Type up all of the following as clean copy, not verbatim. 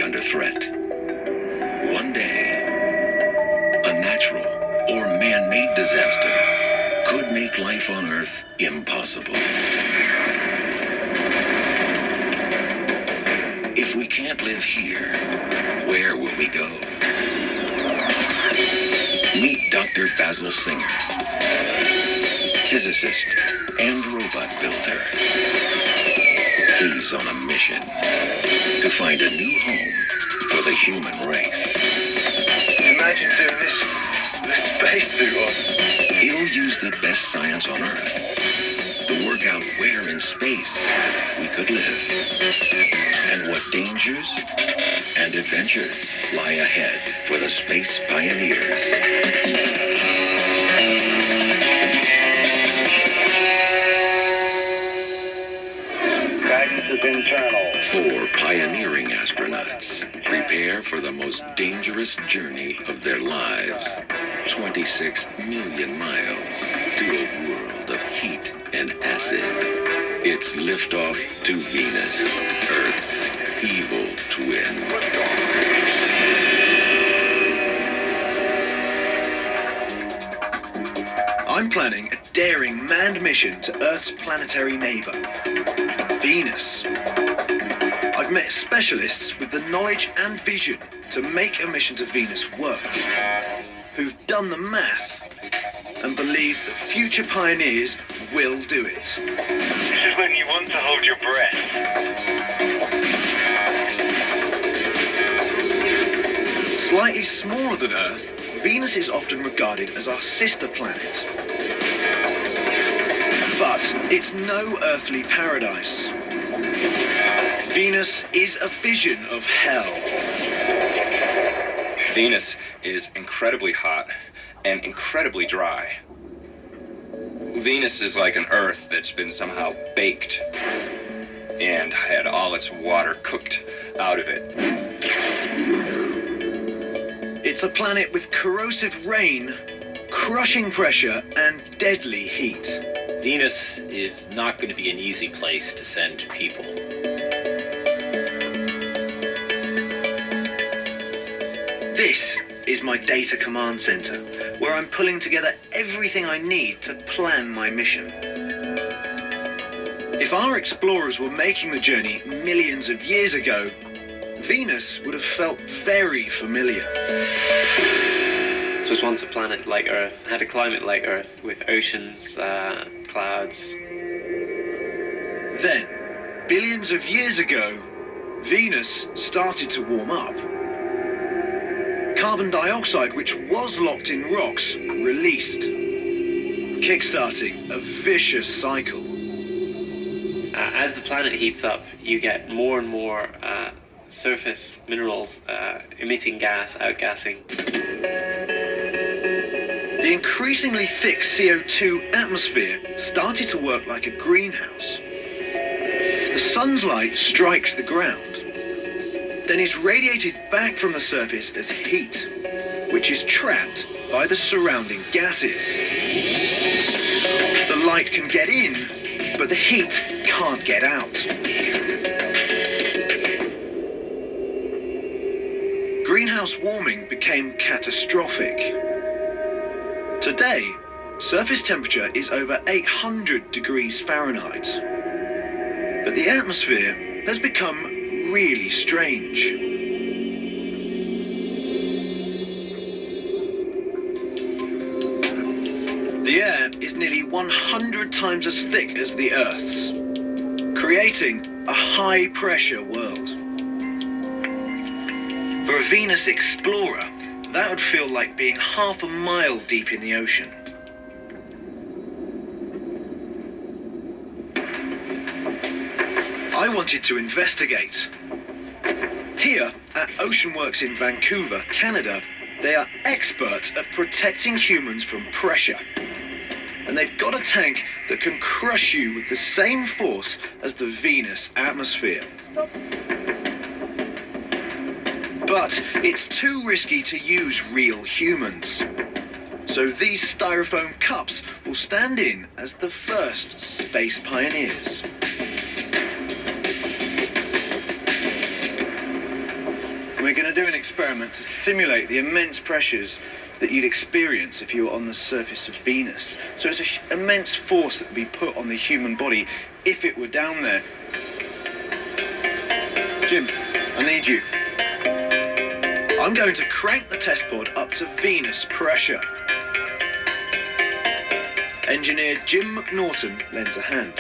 under threat. One day, a natural or man-made disaster could make life on Earth impossible. If we can't live here, where will we go? Meet Dr. Basil Singer, physicist and robot builder. He's on a mission to find a new home for the human race. Imagine doing this with a spacesuit on. He'll use the best science on Earth to work out where in space we could live and what dangers and adventures lie ahead for the space pioneers. Guidance is internal. For pioneering astronauts, prepare for the most dangerous journey of their lives. 26 million miles to a world of heat and acid. It's liftoff to Venus, Earth's evil twin. I'm planning a daring manned mission to Earth's planetary neighbor, Venus. I've met specialists with the knowledge and vision to make a mission to Venus work, who've done the math and believe that future pioneers will do it. This is when you want to hold your breath. Slightly smaller than Earth, Venus is often regarded as our sister planet. But it's no earthly paradise. Venus is a vision of hell. Venus is incredibly hot and incredibly dry. Venus is like an Earth that's been somehow baked and had all its water cooked out of it. It's a planet with corrosive rain, crushing pressure, and deadly heat. Venus is not going to be an easy place to send people. This is my data command center, where I'm pulling together everything I need to plan my mission. If our explorers were making the journey millions of years ago, Venus would have felt very familiar. This was once a planet like Earth, had a climate like Earth, with oceans, clouds. Then, billions of years ago, Venus started to warm up. Carbon dioxide, which was locked in rocks, released, kickstarting a vicious cycle. As the planet heats up, you get more and more surface minerals emitting gas, outgassing. The increasingly thick CO2 atmosphere started to work like a greenhouse. The sun's light strikes the ground, then is radiated back from the surface as heat, which is trapped by the surrounding gases. The light can get in, but the heat can't get out. Greenhouse warming became catastrophic. Today, surface temperature is over 800 degrees Fahrenheit. But the atmosphere has become really strange. The air is nearly 100 times as thick as the Earth's, creating a high-pressure world. For a Venus explorer, that would feel like being half a mile deep in the ocean. I wanted to investigate. Here, at Oceanworks in Vancouver, Canada, they are experts at protecting humans from pressure. And they've got a tank that can crush you with the same force as the Venus atmosphere. But it's too risky to use real humans. So these styrofoam cups will stand in as the first space pioneers. We're going to do an experiment to simulate the immense pressures that you'd experience if you were on the surface of Venus. So it's an immense force that would be put on the human body if it were down there. Jim, I need you. I'm going to crank the test pod up to Venus pressure. Engineer Jim McNaughton lends a hand.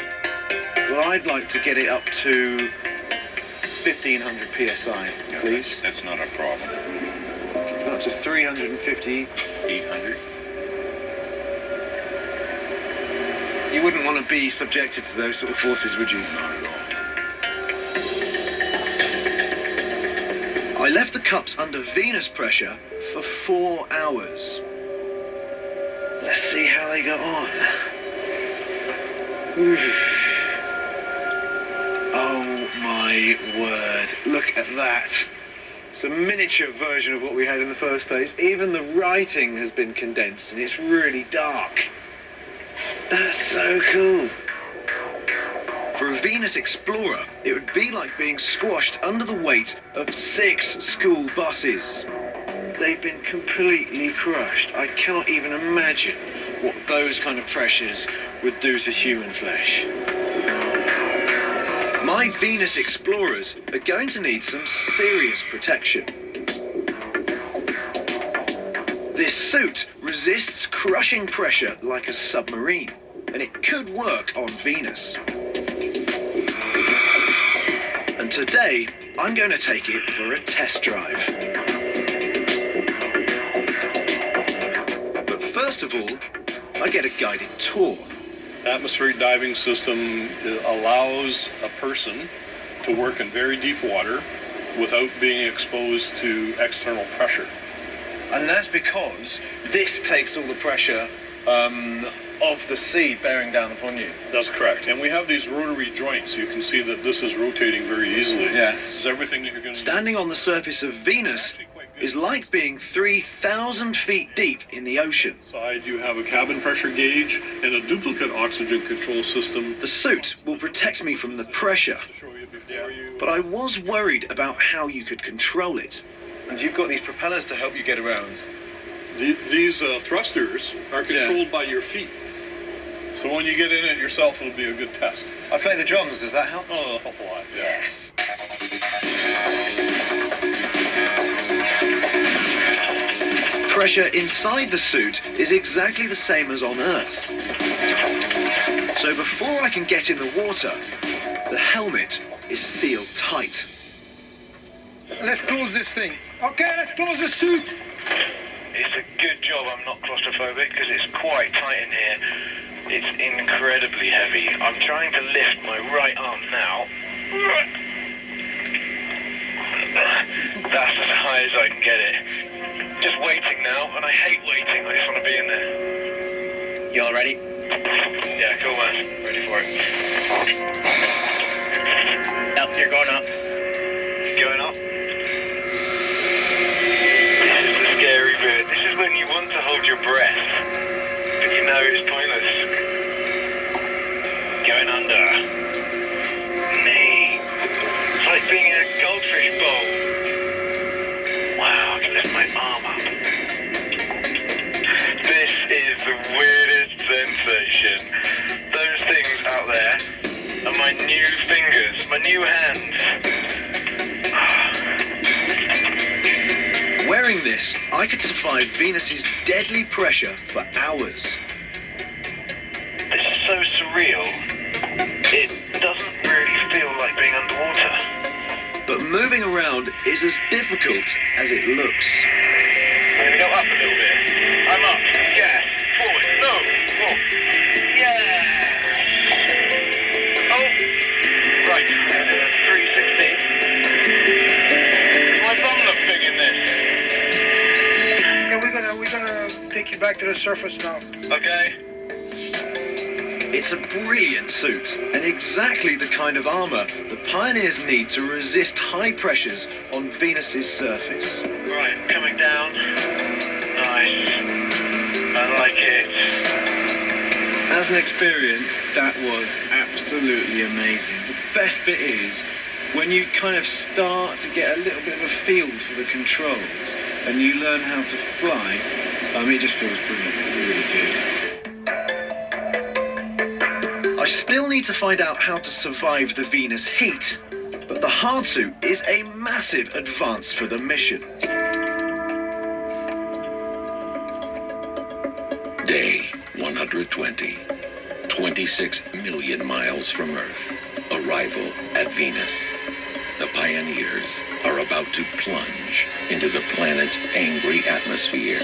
Well, I'd like to get it up to 1500 psi, please. That's not a problem. Up to 350, 800. You wouldn't want to be subjected to those sort of forces, would you? Not at all. I left the cups under Venus pressure for 4 hours. Let's see how they got on. Oof. Oh my word, look at that. It's a miniature version of what we had in the first place. Even the writing has been condensed and it's really dark. That's so cool. For a Venus explorer, it would be like being squashed under the weight of 6 school buses. They've been completely crushed. I cannot even imagine what those kind of pressures would do to human flesh. My Venus explorers are going to need some serious protection. This suit resists crushing pressure like a submarine, and it could work on Venus. And today, I'm going to take it for a test drive. But first of all, I get a guided tour. Atmospheric diving system allows a person to work in very deep water without being exposed to external pressure. And that's because this takes all the pressure of the sea bearing down upon you. That's correct. And we have these rotary joints. You can see that this is rotating very easily. Yeah. This is everything that you're going to Standing on the surface of Venus is like being 3,000 feet deep in the ocean. Inside you have a cabin pressure gauge and a duplicate oxygen control system. The suit will protect me from the pressure, To show you before you. but I was worried about how you could control it. And you've got these propellers to help you get around. These thrusters are controlled by your feet. So when you get in it yourself, it'll be a good test. I play the drums, does that help? Oh, a whole lot, yeah. Yes. Pressure inside the suit is exactly the same as on Earth. So before I can get in the water, the helmet is sealed tight. Let's close this thing. Okay, let's close the suit. It's a good job I'm not claustrophobic because it's quite tight in here. It's incredibly heavy. I'm trying to lift my right arm now. That's as high as I can get it. Just waiting now, and I hate waiting. I just want to be in there. You all ready? Yeah, cool, man. Ready for it. Up, you're going up. Going up. This is the scary bit. This is when you want to hold your breath, but you know it's pointless. Going under. Nee. It's like being in a goldfish bowl. Wow, I can lift my arm up. This is the weirdest sensation. Those things out there are my new fingers, my new hands. Wearing this, I could survive Venus's deadly pressure for hours. This is so surreal. It doesn't really feel like being underwater. But moving around is as difficult as it looks. I'm gonna go up a little bit. I'm up. Gas. Forward. No. Oh. Yeah. Oh. Right. 360. My bum looks big in this. Okay, we're gonna take you back to the surface now. Okay. It's a brilliant suit, and exactly the kind of armor the pioneers need to resist high pressures on Venus's surface. Right. Coming down. Nice. I like it. As an experience, that was absolutely amazing. The best bit is, when you kind of start to get a little bit of a feel for the controls and you learn how to fly, it just feels brilliant, really good. I still need to find out how to survive the Venus heat, but the hard suit is a massive advance for the mission. Day 120. 26 million miles from Earth. Arrival at Venus. The pioneers are about to plunge into the planet's angry atmosphere.